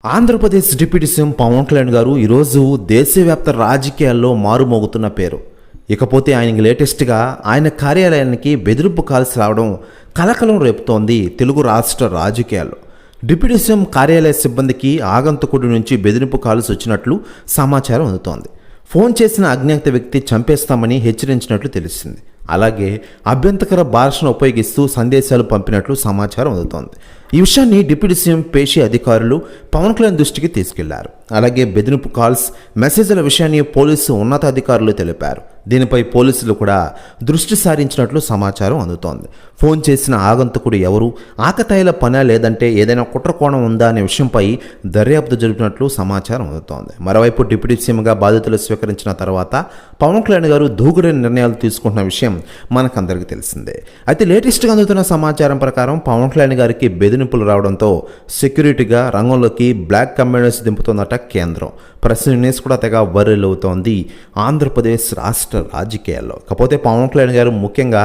Andhra Pradesh deputy CM Pawan Kalyan గారు ఈరోజు దేశవ్యాప్త రాజకీయాల్లో మారుమోగుతున్న పేరు. ఇకపోతే ఆయనకి లేటెస్ట్గా ఆయన కార్యాలయానికి బెదిరింపు కాల్స్ రావడం కలకలం రేపుతోంది తెలుగు రాష్ట్ర రాజకీయాల్లో. డిప్యూటీ సీఎం కార్యాలయ సిబ్బందికి ఆగంతకుడి నుంచి బెదిరింపు కాల్స్ వచ్చినట్లు సమాచారం అందుతోంది. ఫోన్ చేసిన అజ్ఞాత వ్యక్తి చంపేస్తామని హెచ్చరించినట్లు తెలిసింది. అలాగే అభ్యంతకర భాషను ఉపయోగిస్తూ సందేశాలు పంపినట్లు సమాచారం అందుతోంది. ఈ విషయాన్ని డిప్యూటీ సీఎం పేషీ అధికారులు పవన్ కళ్యాణ్ దృష్టికి తీసుకెళ్లారు. అలాగే బెదిరింపు కాల్స్, మెసేజ్ల విషయాన్ని పోలీసు ఉన్నతాధికారులు తెలిపారు. దీనిపై పోలీసులు కూడా దృష్టి సారించినట్లు సమాచారం అందుతోంది. ఫోన్ చేసిన ఆగంతకుడు ఎవరు, ఆకతాయిల పనా లేదంటే ఏదైనా కుట్రకోణం ఉందా అనే విషయంపై దర్యాప్తు జరిపినట్లు సమాచారం అందుతోంది. మరోవైపు డిప్యూటీ సీఎంగా బాధ్యతలు స్వీకరించిన తర్వాత పవన్ కళ్యాణ్ గారు దూకుడైన నిర్ణయాలు తీసుకుంటున్న విషయం మనకందరికీ తెలిసిందే. అయితే లేటెస్ట్గా అందుతున్న సమాచారం ప్రకారం పవన్ కళ్యాణ్ గారికి బెదిరింపులు రావడంతో సెక్యూరిటీగా రంగంలోకి బ్లాక్ కమ్యూనిస్ట్ దింపుతోందట కేంద్రం. ప్రెస్ న్యూస్ కూడా తెగ వైరల్ అవుతోంది ఆంధ్రప్రదేశ్ రాష్ట్ర రాజకీయాల్లో. కాకపోతే పవన్ కళ్యాణ్ గారు ముఖ్యంగా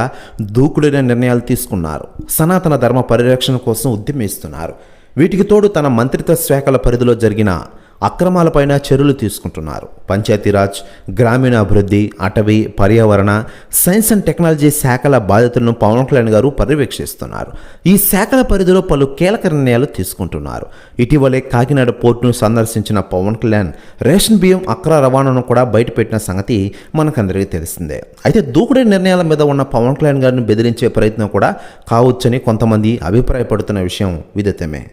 దూకుడైన నిర్ణయాలు తీసుకున్నారు. సనాతన ధర్మ పరిరక్షణ కోసం ఉద్యమిస్తున్నారు. వీటికి తోడు తన మంత్రిత్వ శాఖల పరిధిలో జరిగిన అక్రమాలపైన చర్యలు తీసుకుంటున్నారు. పంచాయతీరాజ్, గ్రామీణాభివృద్ధి, అటవీ, పర్యావరణ, సైన్స్ అండ్ టెక్నాలజీ శాఖల బాధ్యతలను పవన్ కళ్యాణ్ గారు పర్యవేక్షిస్తున్నారు. ఈ శాఖల పరిధిలో పలు కీలక నిర్ణయాలు తీసుకుంటున్నారు. ఇటీవలే కాకినాడ పోర్టును సందర్శించిన పవన్ కళ్యాణ్ రేషన్ బియ్యం అక్రమ రవాణాను కూడా బయటపెట్టిన సంగతి మనకందరికీ తెలిసిందే. అయితే దూకుడే నిర్ణయాల మీద ఉన్న పవన్ కళ్యాణ్ గారిని బెదిరించే ప్రయత్నం కూడా కావచ్చని కొంతమంది అభిప్రాయపడుతున్న విషయం విదితమే.